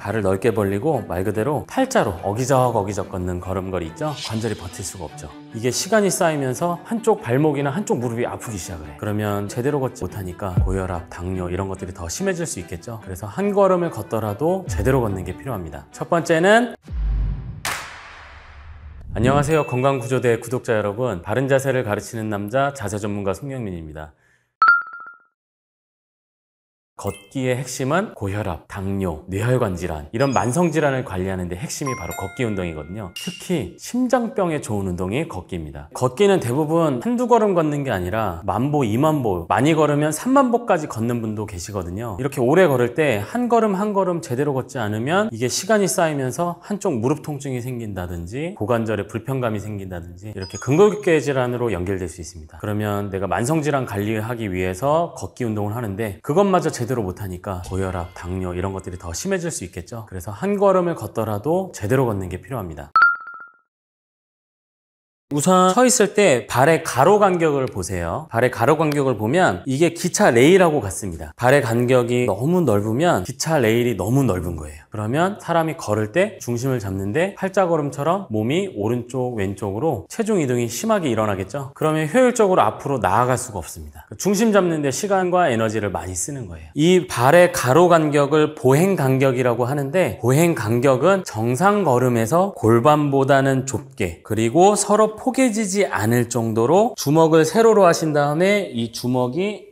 발을 넓게 벌리고 말 그대로 팔자로 어기적 걷는 걸음걸이 있죠? 관절이 버틸 수가 없죠. 이게 시간이 쌓이면서 한쪽 발목이나 한쪽 무릎이 아프기 시작을 해. 그러면 제대로 걷지 못하니까 고혈압, 당뇨 이런 것들이 더 심해질 수 있겠죠. 그래서 한 걸음을 걷더라도 제대로 걷는 게 필요합니다. 첫 번째는 안녕하세요. 건강구조대 구독자 여러분, 바른 자세를 가르치는 남자 자세 전문가 송영민입니다. 걷기의 핵심은 고혈압, 당뇨, 뇌혈관 질환 이런 만성질환을 관리하는 데 핵심이 바로 걷기 운동이거든요. 특히 심장병에 좋은 운동이 걷기입니다. 걷기는 대부분 한두 걸음 걷는 게 아니라 만보, 2만보, 많이 걸으면 3만보까지 걷는 분도 계시거든요. 이렇게 오래 걸을 때 한 걸음 한 걸음 제대로 걷지 않으면 이게 시간이 쌓이면서 한쪽 무릎 통증이 생긴다든지 고관절에 불편감이 생긴다든지 이렇게 근골격 질환으로 연결될 수 있습니다. 그러면 내가 만성질환 관리하기 위해서 걷기 운동을 하는데 그것마저 제대로 못하니까 고혈압, 당뇨 이런 것들이 더 심해질 수 있겠죠. 그래서 한 걸음을 걷더라도 제대로 걷는 게 필요합니다. 우선 서 있을 때 발의 가로 간격을 보세요. 발의 가로 간격을 보면 이게 기차 레일하고 같습니다. 발의 간격이 너무 넓으면 기차 레일이 너무 넓은 거예요. 그러면 사람이 걸을 때 중심을 잡는데 팔자걸음처럼 몸이 오른쪽 왼쪽으로 체중 이동이 심하게 일어나겠죠. 그러면 효율적으로 앞으로 나아갈 수가 없습니다. 중심 잡는데 시간과 에너지를 많이 쓰는 거예요. 이 발의 가로 간격을 보행 간격이라고 하는데, 보행 간격은 정상 걸음에서 골반보다는 좁게 그리고 서로 포개지지 않을 정도로 주먹을 세로로 하신 다음에 이 주먹이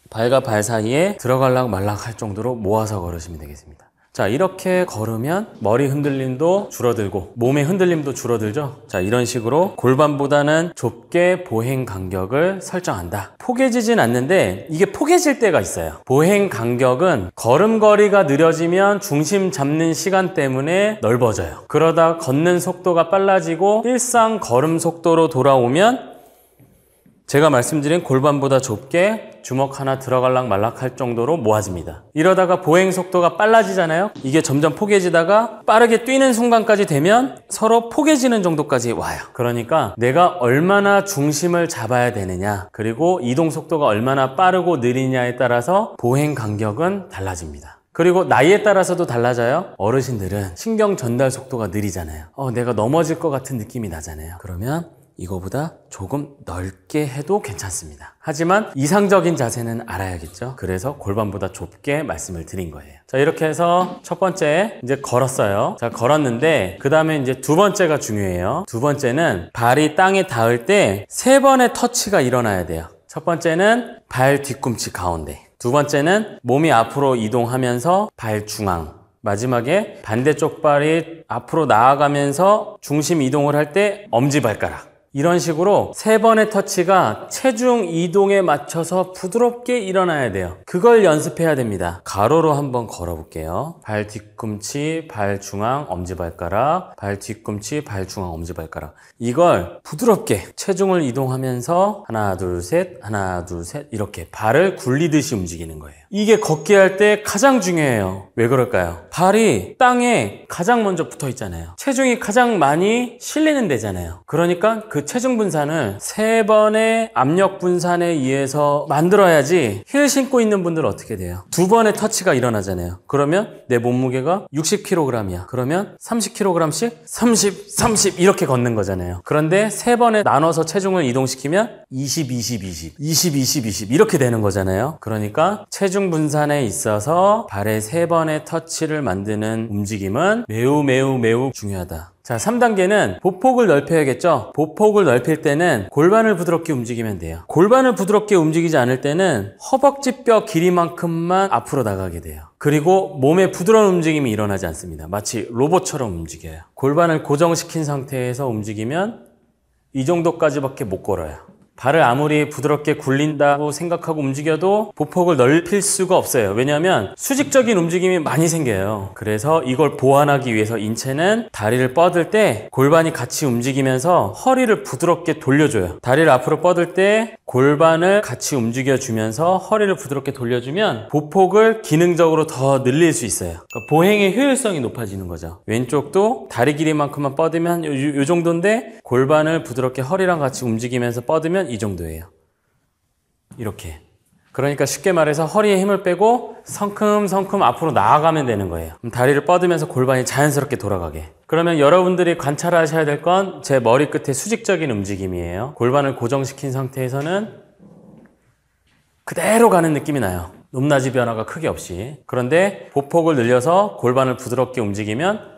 발과 발 사이에 들어갈락 말락 할 정도로 모아서 걸으시면 되겠습니다. 자, 이렇게 걸으면 머리 흔들림도 줄어들고 몸의 흔들림도 줄어들죠. 자, 이런 식으로 골반보다는 좁게 보행 간격을 설정한다. 포개지진 않는데 이게 포개질 때가 있어요. 보행 간격은 걸음걸이가 느려지면 중심 잡는 시간 때문에 넓어져요. 그러다 걷는 속도가 빨라지고 일상 걸음 속도로 돌아오면 제가 말씀드린 골반보다 좁게 주먹 하나 들어갈락 말락 할 정도로 모아집니다. 이러다가 보행 속도가 빨라지잖아요. 이게 점점 포개지다가 빠르게 뛰는 순간까지 되면 서로 포개지는 정도까지 와요. 그러니까 내가 얼마나 중심을 잡아야 되느냐, 그리고 이동 속도가 얼마나 빠르고 느리냐에 따라서 보행 간격은 달라집니다. 그리고 나이에 따라서도 달라져요. 어르신들은 신경 전달 속도가 느리잖아요. 내가 넘어질 것 같은 느낌이 나잖아요. 그러면 이거보다 조금 넓게 해도 괜찮습니다. 하지만 이상적인 자세는 알아야겠죠. 그래서 골반보다 좁게 말씀을 드린 거예요. 자, 이렇게 해서 첫 번째 이제 걸었어요. 자, 걸었는데 그 다음에 이제 두 번째가 중요해요. 두 번째는 발이 땅에 닿을 때 세 번의 터치가 일어나야 돼요. 첫 번째는 발 뒤꿈치 가운데, 두 번째는 몸이 앞으로 이동하면서 발 중앙, 마지막에 반대쪽 발이 앞으로 나아가면서 중심 이동을 할 때 엄지발가락. 이런 식으로 세 번의 터치가 체중 이동에 맞춰서 부드럽게 일어나야 돼요. 그걸 연습해야 됩니다. 가로로 한번 걸어볼게요. 발 뒤꿈치, 발 중앙, 엄지발가락, 발 뒤꿈치, 발 중앙, 엄지발가락. 이걸 부드럽게 체중을 이동하면서 하나, 둘, 셋, 하나, 둘, 셋 이렇게 발을 굴리듯이 움직이는 거예요. 이게 걷기 할 때 가장 중요해요. 왜 그럴까요? 발이 땅에 가장 먼저 붙어 있잖아요. 체중이 가장 많이 실리는 데잖아요. 그러니까 그 체중 분산을 세 번의 압력 분산에 의해서 만들어야지. 힐 신고 있는 분들은 어떻게 돼요? 두 번의 터치가 일어나잖아요. 그러면 내 몸무게가 60kg이야. 그러면 30kg씩 30 이렇게 걷는 거잖아요. 그런데 세 번에 나눠서 체중을 이동시키면 20 이렇게 되는 거잖아요. 그러니까 체중 분산에 있어서 발의 세 번의 터치를 만드는 움직임은 매우 중요하다. 자, 3단계는 보폭을 넓혀야겠죠? 보폭을 넓힐 때는 골반을 부드럽게 움직이면 돼요. 골반을 부드럽게 움직이지 않을 때는 허벅지뼈 길이만큼만 앞으로 나가게 돼요. 그리고 몸에 부드러운 움직임이 일어나지 않습니다. 마치 로봇처럼 움직여요. 골반을 고정시킨 상태에서 움직이면 이 정도까지밖에 못 걸어요. 발을 아무리 부드럽게 굴린다고 생각하고 움직여도 보폭을 넓힐 수가 없어요. 왜냐하면 수직적인 움직임이 많이 생겨요. 그래서 이걸 보완하기 위해서 인체는 다리를 뻗을 때 골반이 같이 움직이면서 허리를 부드럽게 돌려줘요. 다리를 앞으로 뻗을 때 골반을 같이 움직여주면서 허리를 부드럽게 돌려주면 보폭을 기능적으로 더 늘릴 수 있어요. 그러니까 보행의 효율성이 높아지는 거죠. 왼쪽도 다리 길이만큼만 뻗으면 요 정도인데 골반을 부드럽게 허리랑 같이 움직이면서 뻗으면 이 정도예요. 이렇게 그러니까 쉽게 말해서 허리에 힘을 빼고 성큼성큼 앞으로 나아가면 되는 거예요. 다리를 뻗으면서 골반이 자연스럽게 돌아가게. 그러면 여러분들이 관찰하셔야 될 건 제 머리 끝에 수직적인 움직임이에요. 골반을 고정시킨 상태에서는 그대로 가는 느낌이 나요. 높낮이 변화가 크게 없이. 그런데 보폭을 늘려서 골반을 부드럽게 움직이면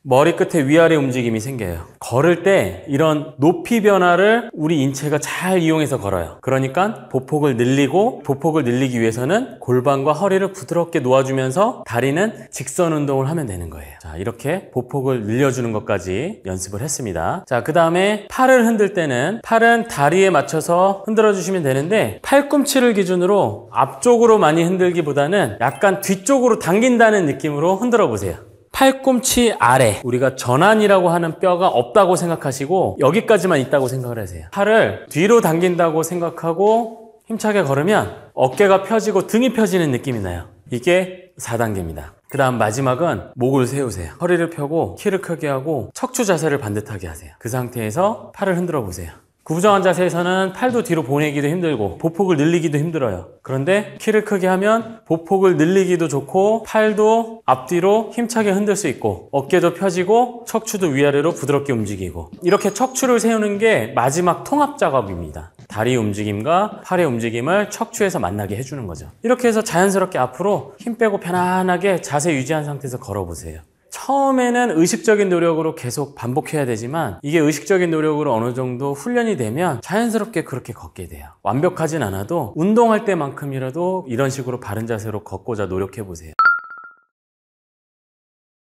머리끝에 위아래 움직임이 생겨요. 걸을 때 이런 높이 변화를 우리 인체가 잘 이용해서 걸어요. 그러니까 보폭을 늘리기 위해서는 골반과 허리를 부드럽게 놓아주면서 다리는 직선 운동을 하면 되는 거예요. 자, 이렇게 보폭을 늘려주는 것까지 연습을 했습니다. 자, 그 다음에 팔을 흔들 때는 팔은 다리에 맞춰서 흔들어 주시면 되는데 팔꿈치를 기준으로 앞쪽으로 많이 흔들기보다는 약간 뒤쪽으로 당긴다는 느낌으로 흔들어 보세요. 팔꿈치 아래, 우리가 전환이라고 하는 뼈가 없다고 생각하시고 여기까지만 있다고 생각을 하세요. 팔을 뒤로 당긴다고 생각하고 힘차게 걸으면 어깨가 펴지고 등이 펴지는 느낌이 나요. 이게 4단계입니다. 그 다음 마지막은 목을 세우세요. 허리를 펴고 키를 크게 하고 척추 자세를 반듯하게 하세요. 그 상태에서 팔을 흔들어 보세요. 구부정한 자세에서는 팔도 뒤로 보내기도 힘들고 보폭을 늘리기도 힘들어요. 그런데 키를 크게 하면 보폭을 늘리기도 좋고 팔도 앞뒤로 힘차게 흔들 수 있고 어깨도 펴지고 척추도 위아래로 부드럽게 움직이고, 이렇게 척추를 세우는 게 마지막 통합 작업입니다. 다리 움직임과 팔의 움직임을 척추에서 만나게 해주는 거죠. 이렇게 해서 자연스럽게 앞으로 힘 빼고 편안하게 자세 유지한 상태에서 걸어보세요. 처음에는 의식적인 노력으로 계속 반복해야 되지만 이게 의식적인 노력으로 어느 정도 훈련이 되면 자연스럽게 그렇게 걷게 돼요. 완벽하진 않아도 운동할 때만큼이라도 이런 식으로 바른 자세로 걷고자 노력해 보세요.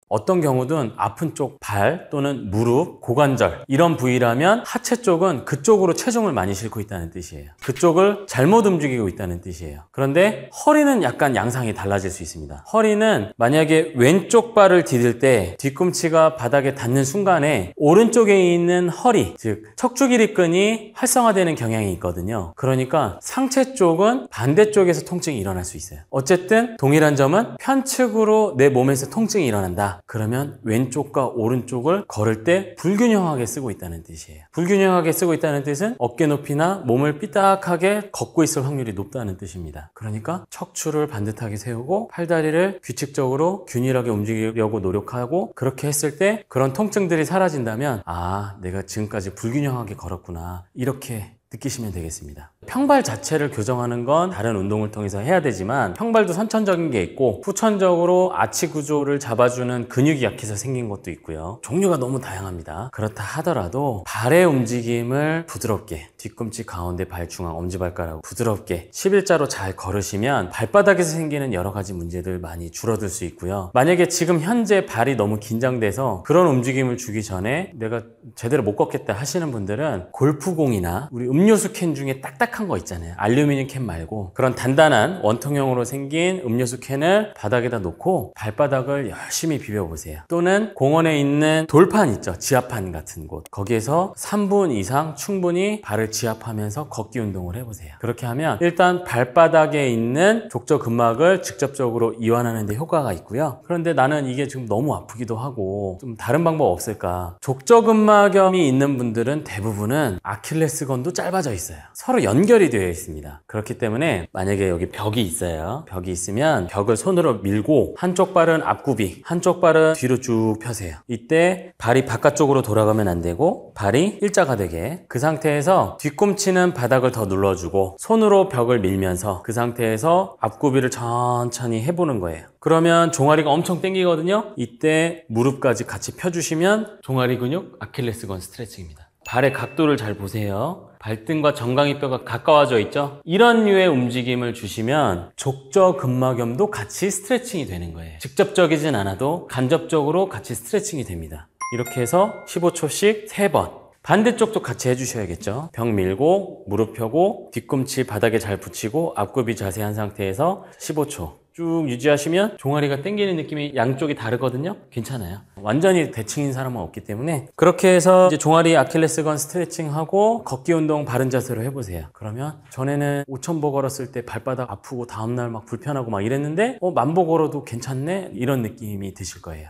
어떤 경우든 아픈 쪽 발 또는 무릎, 고관절 이런 부위라면 하체 쪽은 그쪽으로 체중을 많이 싣고 있다는 뜻이에요. 그쪽을 잘못 움직이고 있다는 뜻이에요. 그런데 허리는 약간 양상이 달라질 수 있습니다. 허리는 만약에 왼쪽 발을 디딜 때 뒤꿈치가 바닥에 닿는 순간에 오른쪽에 있는 허리, 즉 척추 기립근이 활성화되는 경향이 있거든요. 그러니까 상체 쪽은 반대쪽에서 통증이 일어날 수 있어요. 어쨌든 동일한 점은 편측으로 내 몸에서 통증이 일어난다. 그러면 왼쪽과 오른쪽을 걸을 때 불균형하게 쓰고 있다는 뜻이에요. 불균형하게 쓰고 있다는 뜻은 어깨 높이나 몸을 삐딱하게 걷고 있을 확률이 높다는 뜻입니다. 그러니까 척추를 반듯하게 세우고 팔다리를 규칙적으로 균일하게 움직이려고 노력하고, 그렇게 했을 때 그런 통증들이 사라진다면 아, 내가 지금까지 불균형하게 걸었구나, 이렇게 느끼시면 되겠습니다. 평발 자체를 교정하는 건 다른 운동을 통해서 해야 되지만 평발도 선천적인 게 있고 후천적으로 아치 구조를 잡아주는 근육이 약해서 생긴 것도 있고요. 종류가 너무 다양합니다. 그렇다 하더라도 발의 움직임을 부드럽게, 뒤꿈치 가운데 발 중앙 엄지발가락 부드럽게 11자로 잘 걸으시면 발바닥에서 생기는 여러 가지 문제들 많이 줄어들 수 있고요. 만약에 지금 현재 발이 너무 긴장돼서 그런 움직임을 주기 전에 내가 제대로 못 걷겠다 하시는 분들은 골프공이나 우리 음료수 캔 중에 딱딱한 거 있잖아요. 알루미늄 캔 말고 그런 단단한 원통형으로 생긴 음료수 캔을 바닥에다 놓고 발바닥을 열심히 비벼보세요. 또는 공원에 있는 돌판 있죠. 지압판 같은 곳. 거기에서 3분 이상 충분히 발을 지압하면서 걷기 운동을 해보세요. 그렇게 하면 일단 발바닥에 있는 족저근막을 직접적으로 이완하는 데 효과가 있고요. 그런데 나는 이게 지금 너무 아프기도 하고 좀 다른 방법 없을까? 족저근막염이 있는 분들은 대부분은 아킬레스건도 짧아져 있어요. 서로 연결이 되어 있습니다. 그렇기 때문에 만약에 여기 벽이 있어요. 벽이 있으면 벽을 손으로 밀고 한쪽 발은 앞구비, 한쪽 발은 뒤로 쭉 펴세요. 이때 발이 바깥쪽으로 돌아가면 안 되고 발이 일자가 되게, 그 상태에서 뒤꿈치는 바닥을 더 눌러주고 손으로 벽을 밀면서 그 상태에서 앞구비를 천천히 해보는 거예요. 그러면 종아리가 엄청 당기거든요. 이때 무릎까지 같이 펴주시면 종아리 근육 아킬레스건 스트레칭입니다. 발의 각도를 잘 보세요. 발등과 정강이뼈가 가까워져 있죠? 이런 류의 움직임을 주시면 족저근막염도 같이 스트레칭이 되는 거예요. 직접적이진 않아도 간접적으로 같이 스트레칭이 됩니다. 이렇게 해서 15초씩 3번. 반대쪽도 같이 해주셔야겠죠. 벽 밀고 무릎 펴고 뒤꿈치 바닥에 잘 붙이고 앞구비 자세한 상태에서 15초 쭉 유지하시면 종아리가 당기는 느낌이 양쪽이 다르거든요. 괜찮아요. 완전히 대칭인 사람은 없기 때문에 그렇게 해서 이제 종아리 아킬레스건 스트레칭하고 걷기 운동 바른 자세로 해보세요. 그러면 전에는 5,000보 걸었을 때 발바닥 아프고 다음날 막 불편하고 막 이랬는데 10,000보 걸어도 괜찮네? 이런 느낌이 드실 거예요.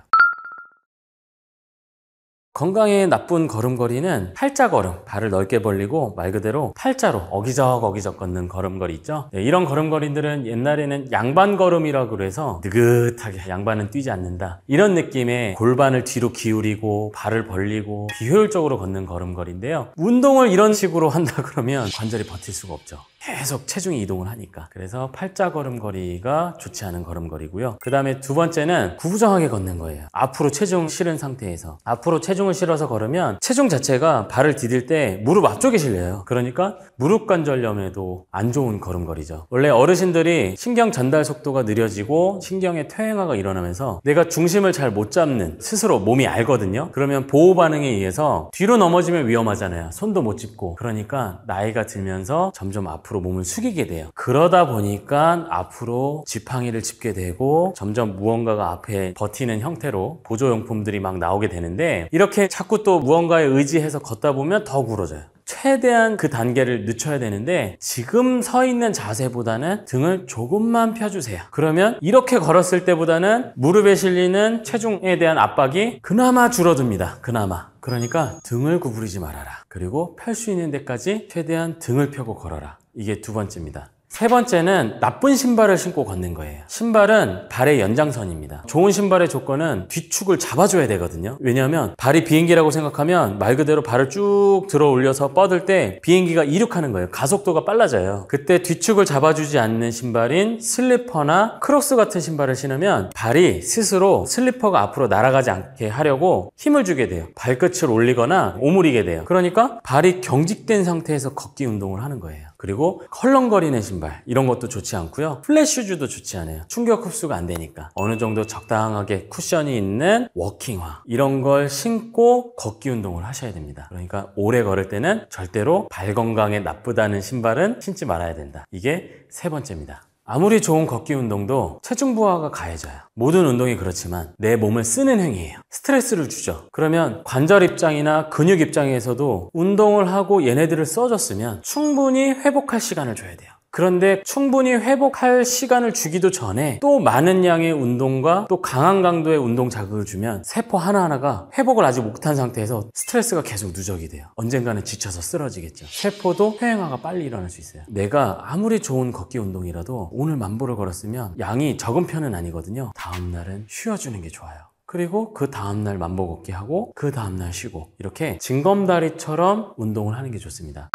건강에 나쁜 걸음걸이는 팔자걸음, 발을 넓게 벌리고 말 그대로 팔자로 어기적 걷는 걸음걸이 있죠. 네, 이런 걸음걸이들은 옛날에는 양반걸음이라고 그래서 느긋하게 양반은 뛰지 않는다, 이런 느낌의 골반을 뒤로 기울이고 발을 벌리고 비효율적으로 걷는 걸음걸이인데요. 운동을 이런 식으로 한다 그러면 관절이 버틸 수가 없죠. 계속 체중이 이동을 하니까. 그래서 팔자 걸음걸이가 좋지 않은 걸음걸이고요. 그 다음에 두 번째는 구부정하게 걷는 거예요. 앞으로 체중 실은 상태에서. 앞으로 체중을 실어서 걸으면 체중 자체가 발을 디딜 때 무릎 앞쪽에 실려요. 그러니까 무릎 관절염에도 안 좋은 걸음걸이죠. 원래 어르신들이 신경 전달 속도가 느려지고 신경의 퇴행화가 일어나면서 내가 중심을 잘 못 잡는, 스스로 몸이 알거든요. 그러면 보호 반응에 의해서 뒤로 넘어지면 위험하잖아요. 손도 못 짚고. 그러니까 나이가 들면서 점점 앞으로 몸을 숙이게 돼요. 그러다 보니까 앞으로 지팡이를 짚게 되고 점점 무언가가 앞에 버티는 형태로 보조용품들이 막 나오게 되는데, 이렇게 자꾸 또 무언가에 의지해서 걷다 보면 더 굴어져요. 최대한 그 단계를 늦춰야 되는데, 지금 서 있는 자세보다는 등을 조금만 펴주세요. 그러면 이렇게 걸었을 때보다는 무릎에 실리는 체중에 대한 압박이 그나마 줄어듭니다. 그나마. 그러니까 등을 구부리지 말아라. 그리고 펼 수 있는 데까지 최대한 등을 펴고 걸어라. 이게 두 번째입니다. 세 번째는 나쁜 신발을 신고 걷는 거예요. 신발은 발의 연장선입니다. 좋은 신발의 조건은 뒤축을 잡아줘야 되거든요. 왜냐하면 발이 비행기라고 생각하면 말 그대로 발을 쭉 들어 올려서 뻗을 때 비행기가 이륙하는 거예요. 가속도가 빨라져요. 그때 뒤축을 잡아주지 않는 신발인 슬리퍼나 크록스 같은 신발을 신으면 발이 스스로 슬리퍼가 앞으로 날아가지 않게 하려고 힘을 주게 돼요. 발끝을 올리거나 오므리게 돼요. 그러니까 발이 경직된 상태에서 걷기 운동을 하는 거예요. 그리고 헐렁거리는 신발, 이런 것도 좋지 않고요. 플랫 슈즈도 좋지 않아요. 충격 흡수가 안 되니까. 어느 정도 적당하게 쿠션이 있는 워킹화, 이런 걸 신고 걷기 운동을 하셔야 됩니다. 그러니까 오래 걸을 때는 절대로 발 건강에 나쁘다는 신발은 신지 말아야 된다. 이게 세 번째입니다. 아무리 좋은 걷기 운동도 체중 부하가 가해져요. 모든 운동이 그렇지만 내 몸을 쓰는 행위예요. 스트레스를 주죠. 그러면 관절 입장이나 근육 입장에서도 운동을 하고 얘네들을 써줬으면 충분히 회복할 시간을 줘야 돼요. 그런데 충분히 회복할 시간을 주기도 전에 또 많은 양의 운동과 또 강한 강도의 운동 자극을 주면 세포 하나하나가 회복을 아직 못한 상태에서 스트레스가 계속 누적이 돼요. 언젠가는 지쳐서 쓰러지겠죠. 세포도 퇴행화가 빨리 일어날 수 있어요. 내가 아무리 좋은 걷기 운동이라도 오늘 만보를 걸었으면 양이 적은 편은 아니거든요. 다음날은 쉬어주는 게 좋아요. 그리고 그 다음날 만보 걷기 하고 그 다음날 쉬고, 이렇게 징검다리처럼 운동을 하는 게 좋습니다.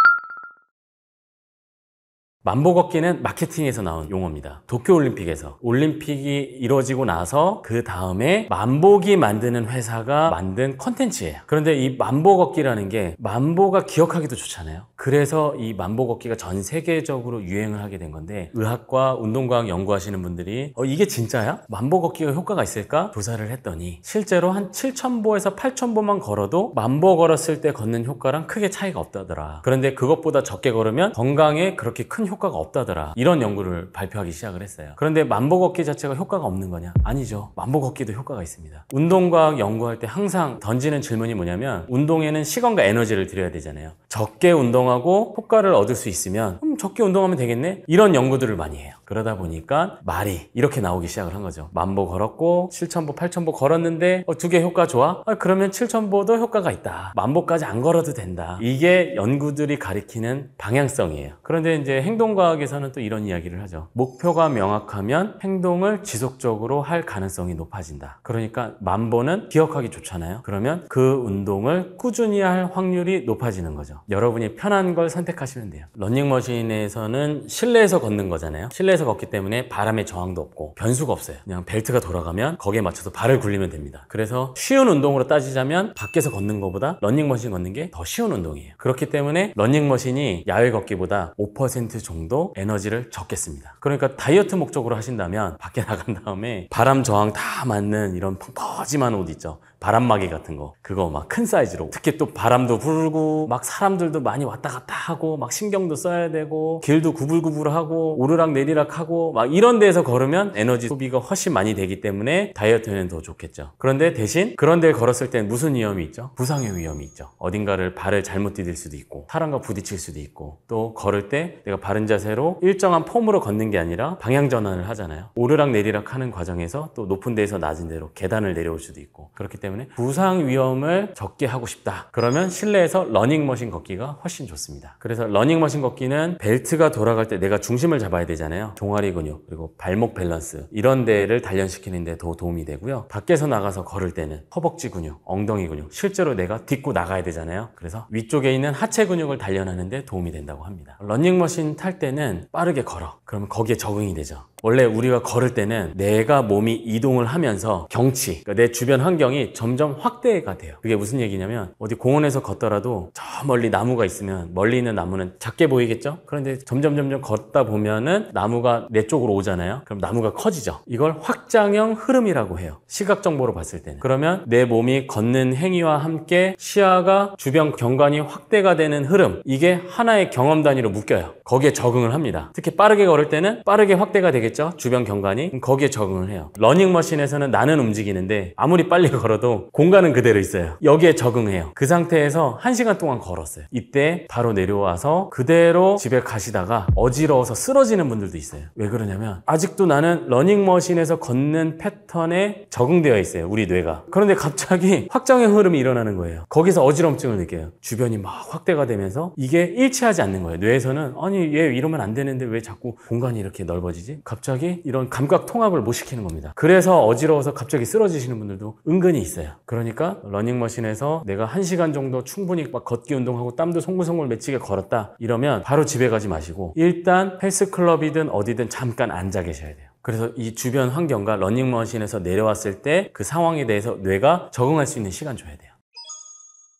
만보 걷기는 마케팅에서 나온 용어입니다. 도쿄올림픽에서 올림픽이 이루어지고 나서 그 다음에 만보기 만드는 회사가 만든 컨텐츠예요. 그런데 이 만보 걷기라는 게 만보가 기억하기도 좋잖아요. 그래서 이 만보 걷기가 전 세계적으로 유행을 하게 된 건데, 의학과 운동과학 연구하시는 분들이 이게 진짜야? 만보 걷기가 효과가 있을까? 조사를 했더니 실제로 한 7,000보에서 8,000보만 걸어도 만보 걸었을 때 걷는 효과랑 크게 차이가 없다더라. 그런데 그것보다 적게 걸으면 건강에 그렇게 큰 효과가 없다더라. 이런 연구를 발표하기 시작을 했어요. 그런데 만보 걷기 자체가 효과가 없는 거냐? 아니죠. 만보 걷기도 효과가 있습니다. 운동과학 연구할 때 항상 던지는 질문이 뭐냐면, 운동에는 시간과 에너지를 들여야 되잖아요. 적게 운동하고 효과를 얻을 수 있으면 적게 운동하면 되겠네? 이런 연구들을 많이 해요. 그러다 보니까 말이 이렇게 나오기 시작을 한 거죠. 만보 걸었고 7,000보, 8,000보 걸었는데 두 개 효과 좋아? 그러면 7,000보도 효과가 있다. 만보까지 안 걸어도 된다. 이게 연구들이 가리키는 방향성이에요. 그런데 이제 행동과학에서는 또 이런 이야기를 하죠. 목표가 명확하면 행동을 지속적으로 할 가능성이 높아진다. 그러니까 만보는 기억하기 좋잖아요. 그러면 그 운동을 꾸준히 할 확률이 높아지는 거죠. 여러분이 편한 걸 선택하시면 돼요. 러닝머신에서는 실내에서 걷는 거잖아요. 실내에서 걷기 때문에 바람의 저항도 없고 변수가 없어요. 그냥 벨트가 돌아가면 거기에 맞춰서 발을 굴리면 됩니다. 그래서 쉬운 운동으로 따지자면 밖에서 걷는 것보다 러닝머신 걷는 게 더 쉬운 운동이에요. 그렇기 때문에 러닝머신이 야외 걷기보다 5% 정도 에너지를 적게 씁니다. 그러니까 다이어트 목적으로 하신다면 밖에 나간 다음에 바람 저항 다 맞는 이런 펑퍼짐한 옷 있죠. 바람막이 같은 거, 그거 막 큰 사이즈로, 특히 또 바람도 불고 막 사람들도 많이 왔다 갔다 하고 막 신경도 써야 되고 길도 구불구불하고 오르락 내리락 하고 막 이런 데에서 걸으면 에너지 소비가 훨씬 많이 되기 때문에 다이어트에는 더 좋겠죠. 그런데 대신 그런 데를 걸었을 땐 무슨 위험이 있죠? 부상의 위험이 있죠. 어딘가를 발을 잘못 디딜 수도 있고 사람과 부딪힐 수도 있고, 또 걸을 때 내가 바른 자세로 일정한 폼으로 걷는 게 아니라 방향 전환을 하잖아요. 오르락 내리락 하는 과정에서 또 높은 데에서 낮은 데로 계단을 내려올 수도 있고, 그렇기 때문에 때문에 부상 위험을 적게 하고 싶다. 그러면 실내에서 러닝머신 걷기가 훨씬 좋습니다. 그래서 러닝머신 걷기는 벨트가 돌아갈 때 내가 중심을 잡아야 되잖아요. 종아리 근육 그리고 발목 밸런스 이런 데를 단련시키는 데 더 도움이 되고요. 밖에서 나가서 걸을 때는 허벅지 근육, 엉덩이 근육 실제로 내가 딛고 나가야 되잖아요. 그래서 위쪽에 있는 하체 근육을 단련하는 데 도움이 된다고 합니다. 러닝머신 탈 때는 빠르게 걸어. 그러면 거기에 적응이 되죠. 원래 우리가 걸을 때는 내가 몸이 이동을 하면서 경치, 그러니까 내 주변 환경이 점점 확대가 돼요. 그게 무슨 얘기냐면 어디 공원에서 걷더라도 저 멀리 나무가 있으면 멀리 있는 나무는 작게 보이겠죠? 그런데 점점 걷다 보면은 나무가 내 쪽으로 오잖아요. 그럼 나무가 커지죠. 이걸 확장형 흐름이라고 해요. 시각 정보로 봤을 때는. 그러면 내 몸이 걷는 행위와 함께 시야가 주변 경관이 확대가 되는 흐름, 이게 하나의 경험 단위로 묶여요. 거기에 적응을 합니다. 특히 빠르게 걸을 때는 빠르게 확대가 되겠죠? 주변 경관이. 거기에 적응을 해요. 러닝머신에서는 나는 움직이는데 아무리 빨리 걸어도 공간은 그대로 있어요. 여기에 적응해요. 그 상태에서 1시간 동안 걸었어요. 이때 바로 내려와서 그대로 집에 가시다가 어지러워서 쓰러지는 분들도 있어요. 왜 그러냐면 아직도 나는 러닝머신에서 걷는 패턴에 적응되어 있어요. 우리 뇌가. 그런데 갑자기 확장형 흐름이 일어나는 거예요. 거기서 어지럼증을 느껴요. 주변이 막 확대가 되면서 이게 일치하지 않는 거예요. 뇌에서는 아니 얘 이러면 안 되는데 왜 자꾸 공간이 이렇게 넓어지지? 갑자기 이런 감각 통합을 못 시키는 겁니다. 그래서 어지러워서 갑자기 쓰러지시는 분들도 은근히 있어요. 그러니까 러닝머신에서 내가 1시간 정도 충분히 막 걷기 운동하고 땀도 송글송글 맺히게 걸었다 이러면 바로 집에 가지 마시고 일단 헬스클럽이든 어디든 잠깐 앉아 계셔야 돼요. 그래서 이 주변 환경과 러닝머신에서 내려왔을 때 그 상황에 대해서 뇌가 적응할 수 있는 시간 줘야 돼요.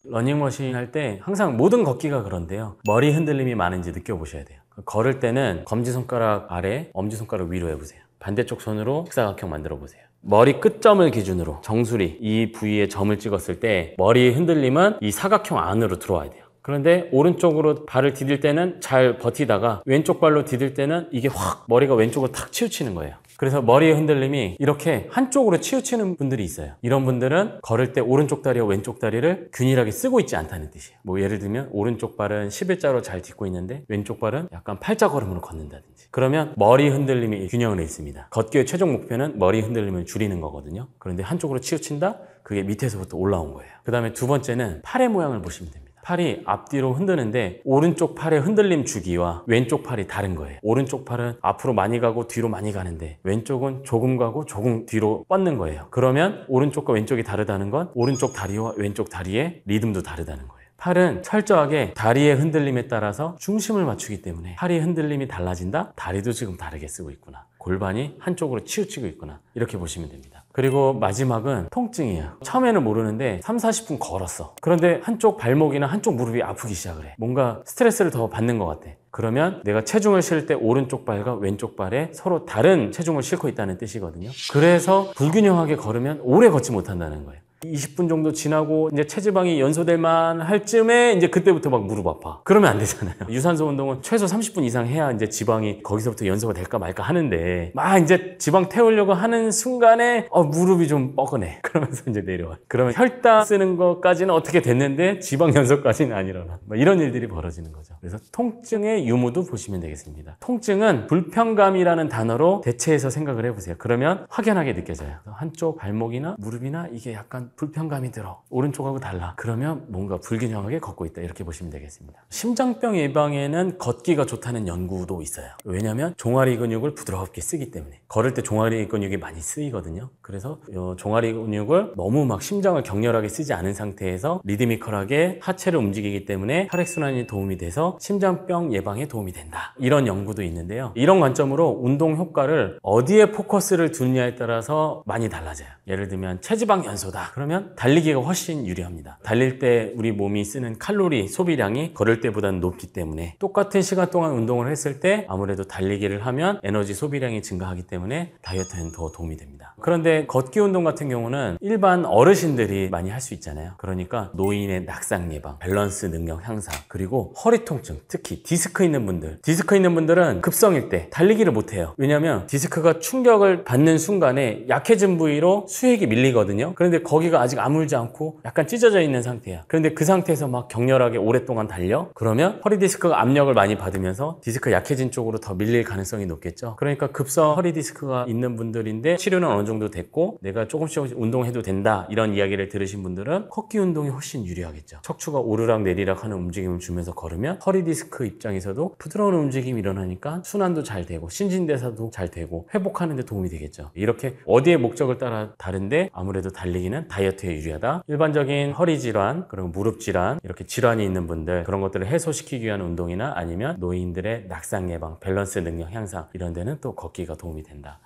러닝머신 할 때 항상 모든 걷기가 그런데요. 머리 흔들림이 많은지 느껴보셔야 돼요. 걸을 때는 검지손가락 아래, 엄지손가락 위로 해보세요. 반대쪽 손으로 직사각형 만들어 보세요. 머리 끝점을 기준으로 정수리 이 부위에 점을 찍었을 때 머리 흔들림은 이 사각형 안으로 들어와야 돼요. 그런데 오른쪽으로 발을 디딜 때는 잘 버티다가 왼쪽 발로 디딜 때는 이게 확 머리가 왼쪽으로 탁 치우치는 거예요. 그래서 머리의 흔들림이 이렇게 한쪽으로 치우치는 분들이 있어요. 이런 분들은 걸을 때 오른쪽 다리와 왼쪽 다리를 균일하게 쓰고 있지 않다는 뜻이에요. 뭐 예를 들면 오른쪽 발은 11자로 잘 딛고 있는데 왼쪽 발은 약간 팔자걸음으로 걷는다든지. 그러면 머리 흔들림이 균형을 잃습니다. 걷기의 최종 목표는 머리 흔들림을 줄이는 거거든요. 그런데 한쪽으로 치우친다? 그게 밑에서부터 올라온 거예요. 그 다음에 두 번째는 팔의 모양을 보시면 됩니다. 팔이 앞뒤로 흔드는데 오른쪽 팔의 흔들림 주기와 왼쪽 팔이 다른 거예요. 오른쪽 팔은 앞으로 많이 가고 뒤로 많이 가는데 왼쪽은 조금 가고 조금 뒤로 뻗는 거예요. 그러면 오른쪽과 왼쪽이 다르다는 건 오른쪽 다리와 왼쪽 다리의 리듬도 다르다는 거예요. 팔은 철저하게 다리의 흔들림에 따라서 중심을 맞추기 때문에 팔의 흔들림이 달라진다? 다리도 지금 다르게 쓰고 있구나. 골반이 한쪽으로 치우치고 있구나. 이렇게 보시면 됩니다. 그리고 마지막은 통증이에요. 처음에는 모르는데 30-40분 걸었어. 그런데 한쪽 발목이나 한쪽 무릎이 아프기 시작을 해. 뭔가 스트레스를 더 받는 것 같아. 그러면 내가 체중을 실 때 오른쪽 발과 왼쪽 발에 서로 다른 체중을 싣고 있다는 뜻이거든요. 그래서 불균형하게 걸으면 오래 걷지 못한다는 거예요. 20분 정도 지나고 이제 체지방이 연소될 만할 쯤에 이제 그때부터 막 무릎 아파. 그러면 안 되잖아요. 유산소 운동은 최소 30분 이상 해야 이제 지방이 거기서부터 연소가 될까 말까 하는데 막 이제 지방 태우려고 하는 순간에 무릎이 좀 뻐근해. 그러면서 이제 내려와. 그러면 혈당 쓰는 것까지는 어떻게 됐는데 지방 연소까지는 안 일어나. 이런 일들이 벌어지는 거죠. 그래서 통증의 유무도 보시면 되겠습니다. 통증은 불편감이라는 단어로 대체해서 생각을 해보세요. 그러면 확연하게 느껴져요. 한쪽 발목이나 무릎이나 이게 약간 불편감이 들어. 오른쪽하고 달라. 그러면 뭔가 불균형하게 걷고 있다. 이렇게 보시면 되겠습니다. 심장병 예방에는 걷기가 좋다는 연구도 있어요. 왜냐하면 종아리 근육을 부드럽게 쓰기 때문에. 걸을 때 종아리 근육이 많이 쓰이거든요. 그래서 종아리 근육을 너무 막 심장을 격렬하게 쓰지 않은 상태에서 리드미컬하게 하체를 움직이기 때문에 혈액순환이 도움이 돼서 심장병 예방에 도움이 된다. 이런 연구도 있는데요. 이런 관점으로 운동 효과를 어디에 포커스를 두느냐에 따라서 많이 달라져요. 예를 들면 체지방 연소다. 그러면 달리기가 훨씬 유리합니다. 달릴 때 우리 몸이 쓰는 칼로리 소비량이 걸을 때보다는 높기 때문에 똑같은 시간 동안 운동을 했을 때 아무래도 달리기를 하면 에너지 소비량이 증가하기 때문에 다이어트에는 더 도움이 됩니다. 그런데 걷기 운동 같은 경우는 일반 어르신들이 많이 할 수 있잖아요. 그러니까 노인의 낙상 예방, 밸런스 능력 향상, 그리고 허리 통증, 특히 디스크 있는 분들. 디스크 있는 분들은 급성일 때 달리기를 못해요. 왜냐하면 디스크가 충격을 받는 순간에 약해진 부위로 수액이 밀리거든요. 그런데 거기 여기가 아직 아물지 않고 약간 찢어져 있는 상태야. 그런데 그 상태에서 막 격렬하게 오랫동안 달려? 그러면 허리 디스크가 압력을 많이 받으면서 디스크가 약해진 쪽으로 더 밀릴 가능성이 높겠죠. 그러니까 급성 허리 디스크가 있는 분들인데 치료는 어느 정도 됐고 내가 조금씩 운동해도 된다 이런 이야기를 들으신 분들은 걷기 운동이 훨씬 유리하겠죠. 척추가 오르락 내리락 하는 움직임을 주면서 걸으면 허리 디스크 입장에서도 부드러운 움직임이 일어나니까 순환도 잘 되고 신진대사도 잘 되고 회복하는 데 도움이 되겠죠. 이렇게 어디의 목적을 따라 다른데 아무래도 달리기는 다이어트에 유리하다. 일반적인 허리 질환 그리고 무릎 질환 이렇게 질환이 있는 분들 그런 것들을 해소시키기 위한 운동이나 아니면 노인들의 낙상 예방, 밸런스 능력 향상 이런 데는 또 걷기가 도움이 된다.